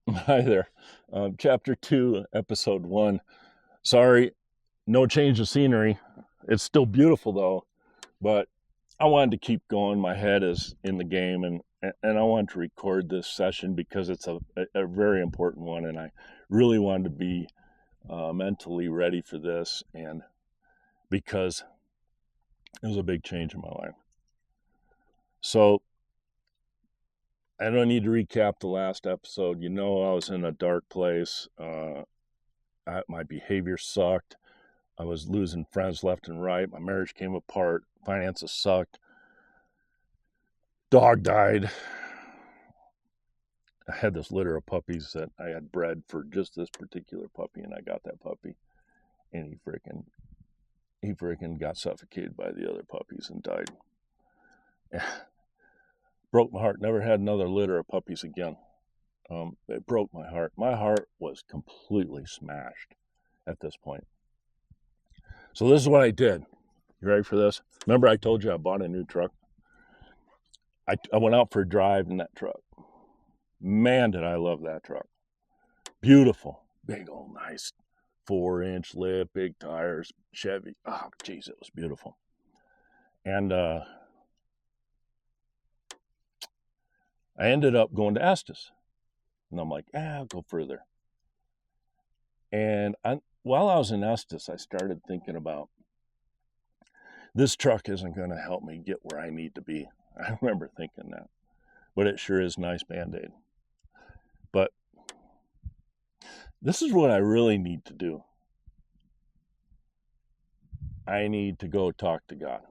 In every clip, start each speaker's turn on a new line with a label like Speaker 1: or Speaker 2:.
Speaker 1: Hi there. Chapter 2, Episode 1. Sorry, no change of scenery. It's still beautiful though, but I wanted to keep going. My head is in the game, and I wanted to record this session because it's a very important one, and I really wanted to be mentally ready for this, and because it was a big change in my life. So I don't need to recap the last episode. You know, I was in a dark place. My behavior sucked. I was losing friends left and right. My marriage came apart. Finances sucked. Dog died. I had this litter of puppies that I had bred for just this particular puppy, and I got that puppy, and he freaking got suffocated by the other puppies and died. Broke my heart. Never had another litter of puppies again. It broke my heart. My heart was completely smashed at this point. So this is what I did. You ready for this? Remember I told you I bought a new truck? I went out for a drive in that truck. Man, did I love that truck. Beautiful. Big old nice 4-inch lip, big tires, Chevy. Oh, geez, it was beautiful. And I ended up going to Estes. And I'm like, I'll go further. And while I was in Estes, I started thinking about this truck isn't going to help me get where I need to be. I remember thinking that. But it sure is nice Band-Aid. But this is what I really need to do. I need to go talk to God.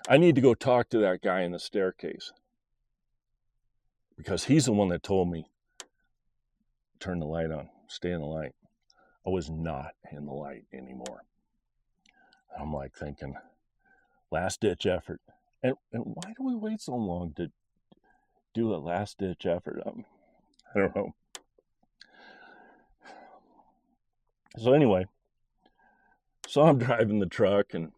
Speaker 1: I need to go talk to that guy in the staircase. Because he's the one that told me, turn the light on, stay in the light. I was not in the light anymore. I'm like thinking, last ditch effort. And why do we wait so long to do a last ditch effort? I don't know. So anyway, so I'm driving the truck and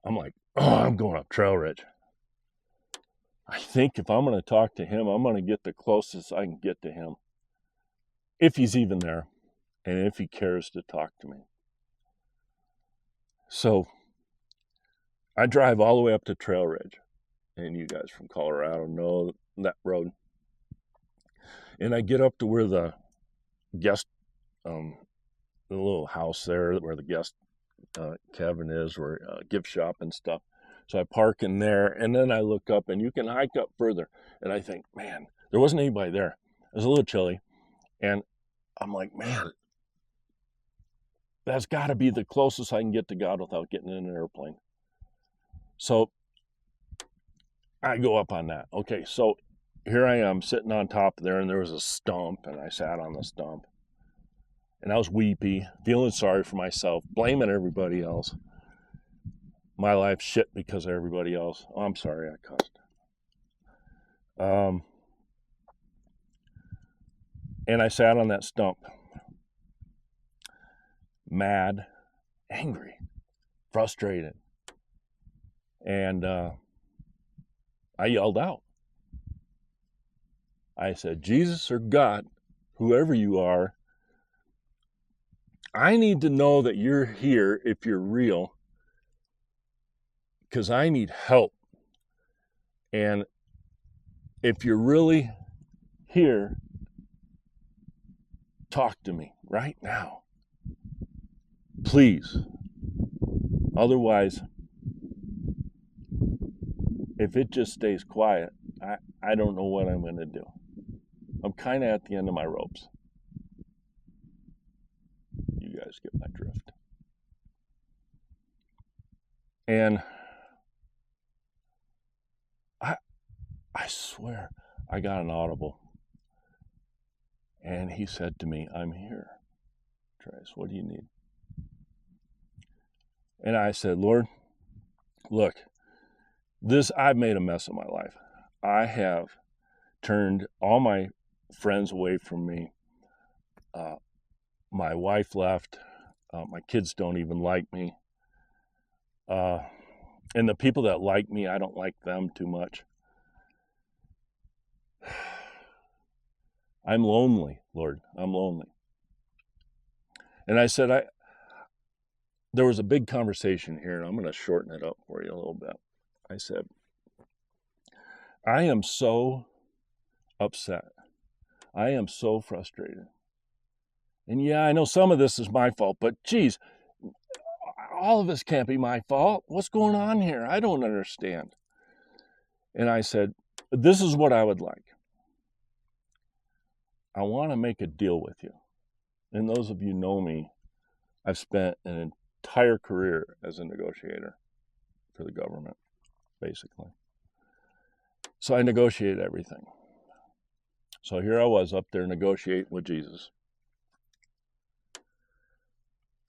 Speaker 1: I'm like, I'm going up Trail Ridge. I think if I'm going to talk to him, I'm going to get the closest I can get to him. If he's even there and if he cares to talk to me. So I drive all the way up to Trail Ridge. And you guys from Colorado know that road. And I get up to where the guest, the little house there where the guest cabin is, where gift shop and stuff. So I park in there, and then I look up, and you can hike up further. And I think, man, there wasn't anybody there. It was a little chilly. And I'm like, man, that's got to be the closest I can get to God without getting in an airplane. So I go up on that. Okay, so here I am sitting on top there, and there was a stump, and I sat on the stump. And I was weepy, feeling sorry for myself, blaming everybody else. My life's shit because of everybody else. Oh, I'm sorry, I cussed. And I sat on that stump, mad, angry, frustrated. And I yelled out. I said, Jesus or God, whoever you are, I need to know that you're here if you're real, because I need help. And if you're really here, talk to me right now. Please. Otherwise, if it just stays quiet, I don't know what I'm going to do. I'm kind of at the end of my ropes. You guys get my drift. And I swear, I got an audible. And he said to me, I'm here. Trace, what do you need? And I said, Lord, look, I've made a mess of my life. I have turned all my friends away from me. My wife left. My kids don't even like me. And the people that like me, I don't like them too much. I'm lonely, Lord. I'm lonely. And I said, there was a big conversation here, and I'm going to shorten it up for you a little bit. I said, I am so upset. I am so frustrated. And yeah, I know some of this is my fault, but geez, all of this can't be my fault. What's going on here? I don't understand. And I said, this is what I would like. I want to make a deal with you. And those of you know me, I've spent an entire career as a negotiator for the government, basically. So I negotiated everything. So here I was up there negotiating with Jesus.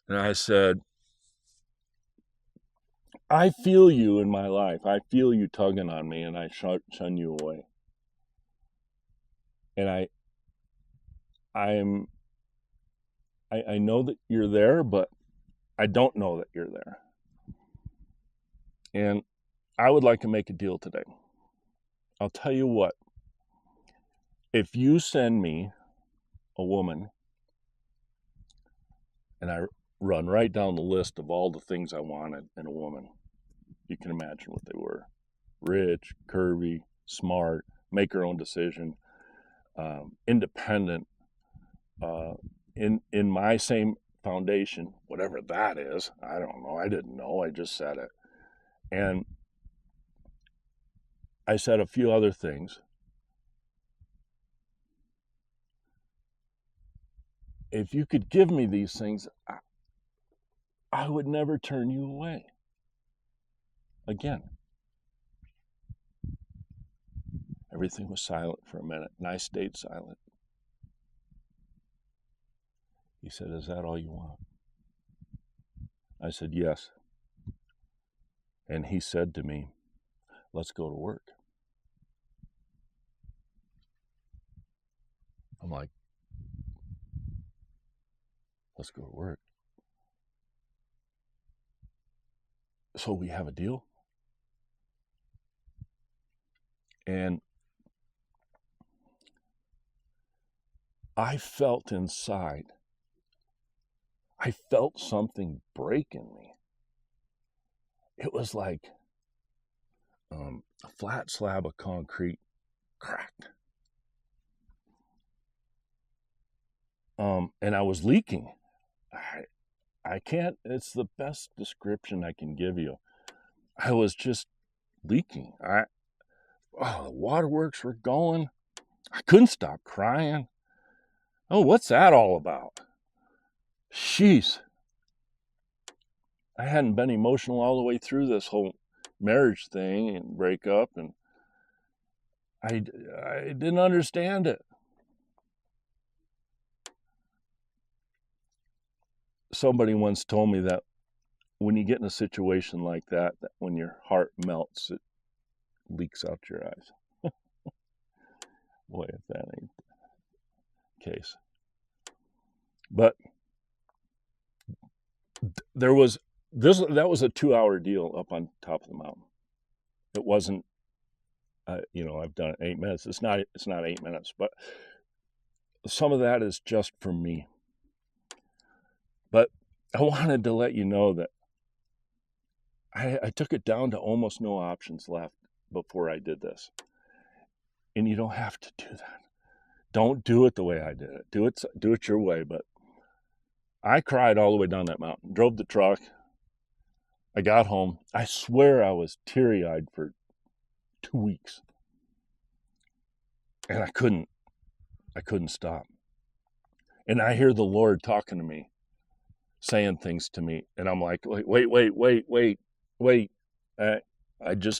Speaker 1: And I said, I feel you in my life. I feel you tugging on me, and I shun you away. And I know that you're there, but I don't know that you're there. And I would like to make a deal today. I'll tell you what. If you send me a woman, and I run right down the list of all the things I wanted in a woman, you can imagine what they were. Rich, curvy, smart, make her own decision, independent, in my same foundation, whatever that is. I don't know. I didn't know. I just said it. And I said a few other things. If you could give me these things, I would never turn you away again. Everything was silent for a minute, and I stayed silent. He said, is that all you want? I said, yes. And he said to me, let's go to work. I'm like, let's go to work. So we have a deal? And I felt inside, I felt something break in me. It was like a flat slab of concrete cracked. And I was leaking. I can't, it's the best description I can give you. I was just leaking. The waterworks were going. I couldn't stop crying. Oh, what's that all about? Jeez. I hadn't been emotional all the way through this whole marriage thing and breakup, and I didn't understand it. Somebody once told me that when you get in a situation like that when your heart melts, it leaks out your eyes. Boy, if that ain't the case. But that was a 2-hour deal up on top of the mountain. It wasn't, I've done it 8 minutes. It's not 8 minutes, but some of that is just for me. But I wanted to let you know that I took it down to almost no options left before I did this. And you don't have to do that. Don't do it the way I did it. Do it your way. But I cried all the way down that mountain, drove the truck. I got home. I swear I was teary-eyed for 2 weeks. And I couldn't stop. And I hear the Lord talking to me, saying things to me. And I'm like, wait.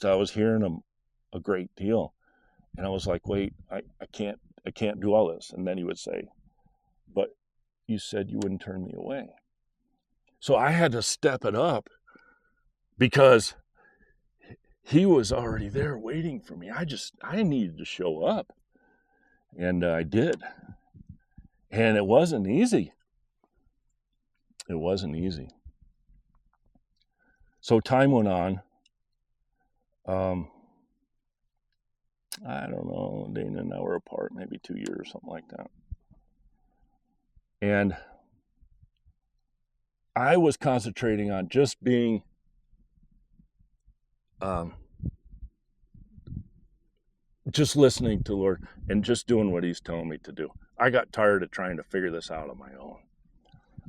Speaker 1: I was hearing a great deal. And I was like, wait, I can't do all this. And then he would say, but you said you wouldn't turn me away. So I had to step it up because he was already there waiting for me. I needed to show up. And I did. And it wasn't easy. It wasn't easy. So time went on. I don't know, Dana and I were apart maybe 2 years, something like that. And I was concentrating on just being just listening to the Lord and just doing what he's telling me to do. I got tired of trying to figure this out on my own.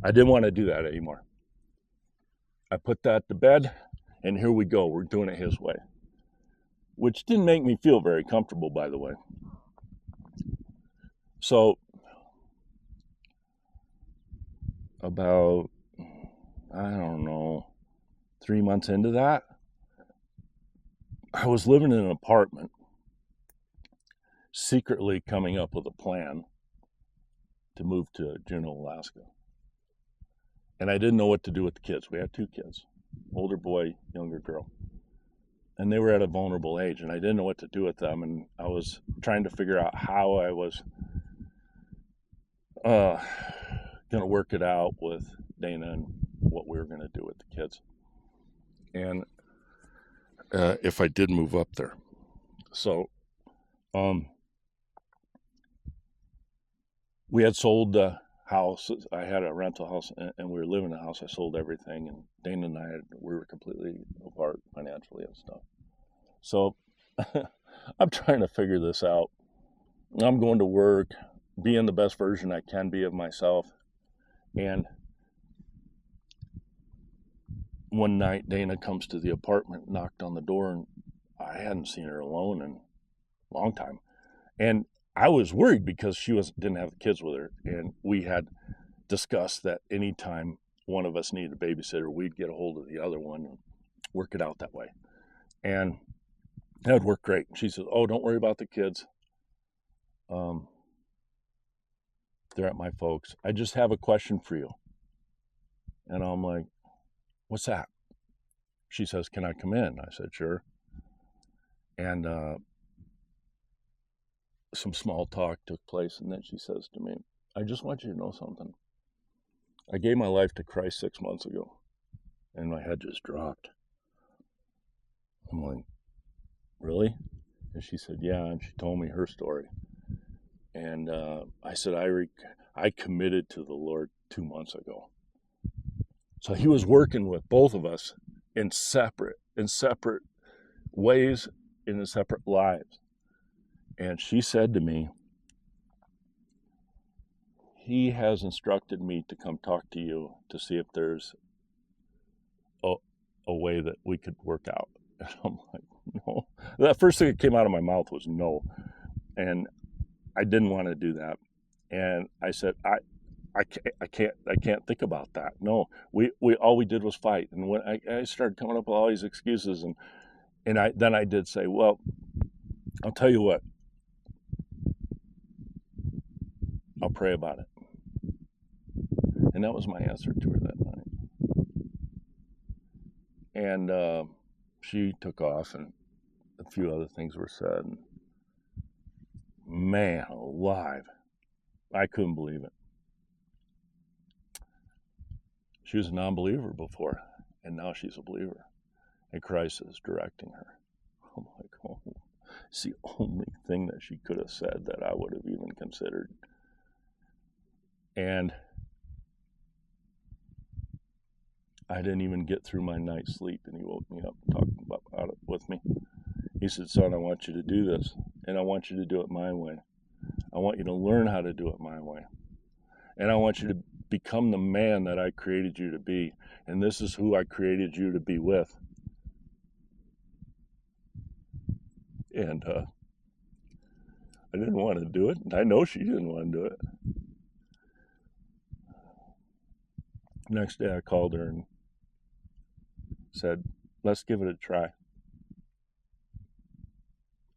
Speaker 1: I didn't want to do that anymore. I put that to bed, and here we go. We're doing it his way, which didn't make me feel very comfortable, by the way. So about, I don't know, 3 months into that, I was living in an apartment, secretly coming up with a plan to move to Juneau, Alaska. And I didn't know what to do with the kids. We had 2 kids, older boy, younger girl. And they were at a vulnerable age, and I didn't know what to do with them. And I was trying to figure out how I was going to work it out with Dana and what we were going to do with the kids. And if I did move up there. So we had sold the house. I had a rental house, and we were living in the house. I sold everything, and Dana and I, we were completely apart financially and stuff. So I'm trying to figure this out. I'm going to work, being the best version I can be of myself. And one night, Dana comes to the apartment, knocked on the door, and I hadn't seen her alone in a long time. And I was worried because she didn't have the kids with her. And we had discussed that anytime one of us needed a babysitter, we'd get a hold of the other one and work it out that way. And that would work great. She says, "Oh, don't worry about the kids. They're at my folks. I just have a question for you." And I'm like, "What's that?" She says, "Can I come in?" I said, "Sure." And some small talk took place, and then she says to me, "I just want you to know something. I gave my life to Christ 6 months ago." And my head just dropped. I'm like, "Really?" And she said, "Yeah." And she told me her story. And I said, I committed to the Lord 2 months ago. So he was working with both of us in separate ways, in separate lives. And she said to me, "He has instructed me to come talk to you to see if there's a way that we could work out." And I'm like, "No." The first thing that came out of my mouth was no. And I didn't want to do that. And I said, I can't think about that. No, we all we did was fight. And when I started coming up with all these excuses, and I did say, "Well, I'll tell you what, I'll pray about it." And that was my answer to her that night. And she took off, and a few other things were said. And man alive, I couldn't believe it. She was a non-believer before, and now she's a believer, and Christ is directing her. I'm like, oh, it's the only thing that she could have said that I would have even considered. And I didn't even get through my night's sleep, and he woke me up talking about it with me. He said, "Son, I want you to do this, and I want you to do it my way. I want you to learn how to do it my way. And I want you to become the man that I created you to be. And this is who I created you to be with." And I didn't want to do it. And I know she didn't want to do it. Next day I called her and said, "Let's give it a try.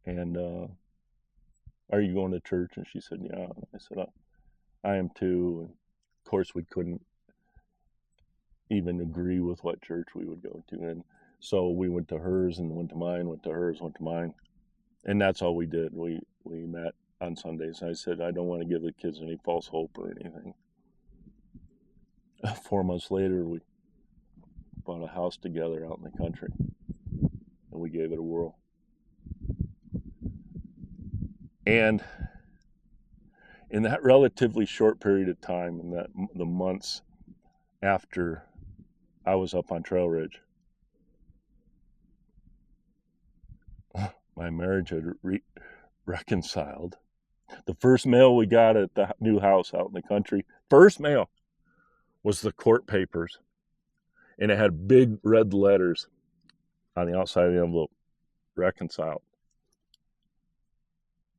Speaker 1: And are you going to church?" And she said, "Yeah." And I said, "I am too." And of course we couldn't even agree with what church we would go to. And so we went to hers and went to mine, went to hers, went to mine. And that's all we did. We met on Sundays. I said, "I don't want to give the kids any false hope or anything." 4 months later, we bought a house together out in the country, and we gave it a whirl. And in that relatively short period of time, in the months after I was up on Trail Ridge, my marriage had reconciled. The first mail we got at the new house out in the country, first mail, was the court papers. And it had big red letters on the outside of the envelope, reconciled.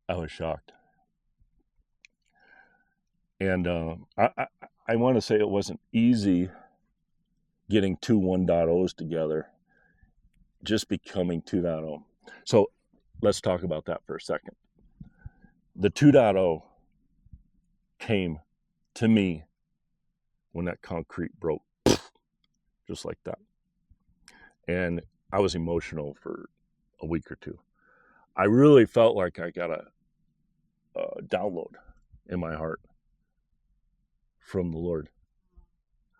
Speaker 1: I was shocked. And I want to say it wasn't easy getting two 1.0s together, just becoming 2.0. So let's talk about that for a second. The 2.0 came to me when that concrete broke, just like that. And I was emotional for a week or two. I really felt like I got a download in my heart from the Lord.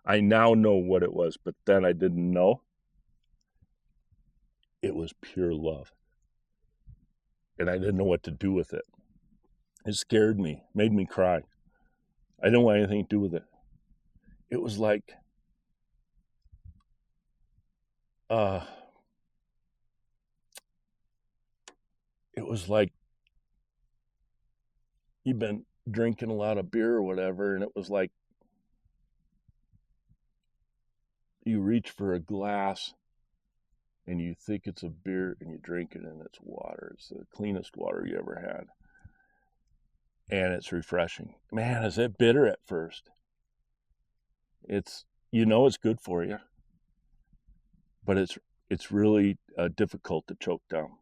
Speaker 1: I now know what it was, but then I didn't know. It was pure love. And I didn't know what to do with it. It scared me, made me cry. I didn't want anything to do with it. It was like, you've been drinking a lot of beer or whatever, and it was like you reach for a glass and you think it's a beer and you drink it and it's water. It's the cleanest water you ever had. And it's refreshing. Man, is it bitter at first. It's good for you, but it's really difficult to choke down.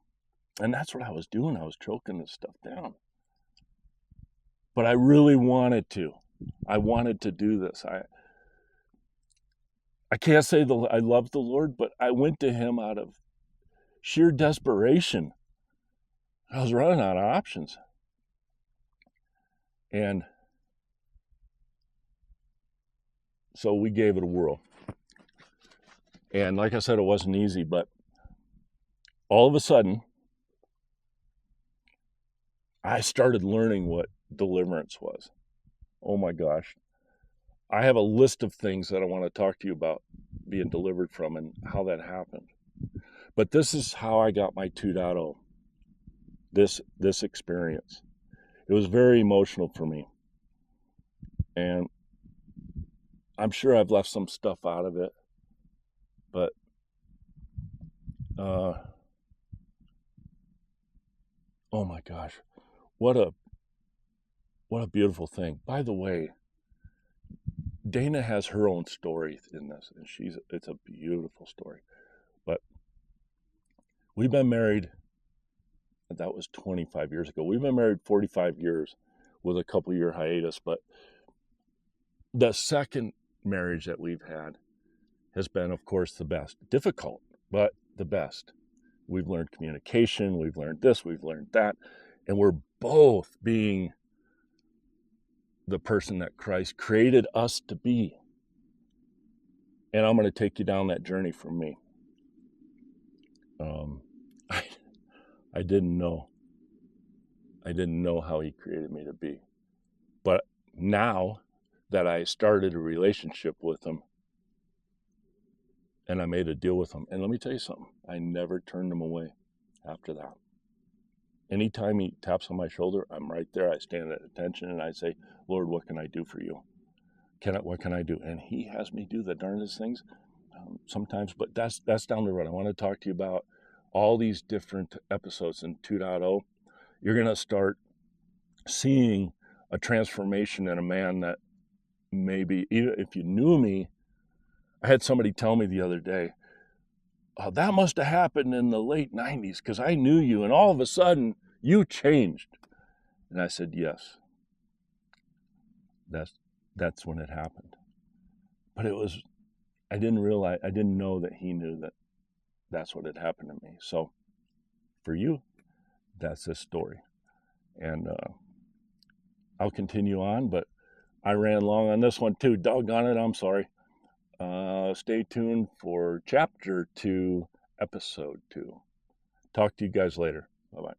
Speaker 1: And that's what I was doing. I was choking this stuff down. But I really wanted to. I wanted to do this. I can't say I love the Lord, but I went to him out of sheer desperation. I was running out of options. And so we gave it a whirl. And like I said, it wasn't easy, but all of a sudden, I started learning what deliverance was. Oh my gosh. I have a list of things that I want to talk to you about being delivered from and how that happened. But this is how I got my 2.0, this experience. It was very emotional for me. And I'm sure I've left some stuff out of it, but oh my gosh, what a beautiful thing. By the way, Dana has her own story in this, and it's a beautiful story. But we've been married, that was 25 years ago. We've been married 45 years with a couple year hiatus, but the second marriage that we've had has been, of course, the best. Difficult, but the best. We've learned communication, we've learned this, we've learned that, and we're both being the person that Christ created us to be. And I'm going to take you down that journey for me. I didn't know. I didn't know how he created me to be. But now that I started a relationship with him and I made a deal with him, and let me tell you something, I never turned him away after that. Anytime he taps on my shoulder, I'm right there. I stand at attention and I say, Lord, what can I do for you? What can I do? And he has me do the darndest things sometimes, but that's down the road. I want to talk to you about all these different episodes in 2.0. You're going to start seeing a transformation in a man that maybe, even if you knew me, I had somebody tell me the other day, oh, that must have happened in the late 90s because I knew you and all of a sudden you changed. And I said, yes, that's when it happened. But I didn't know that he knew that that's what had happened to me. So for you, that's this story. And I'll continue on, but I ran long on this one too. Doggone it, I'm sorry. Stay tuned for Chapter 2, Episode 2. Talk to you guys later. Bye-bye.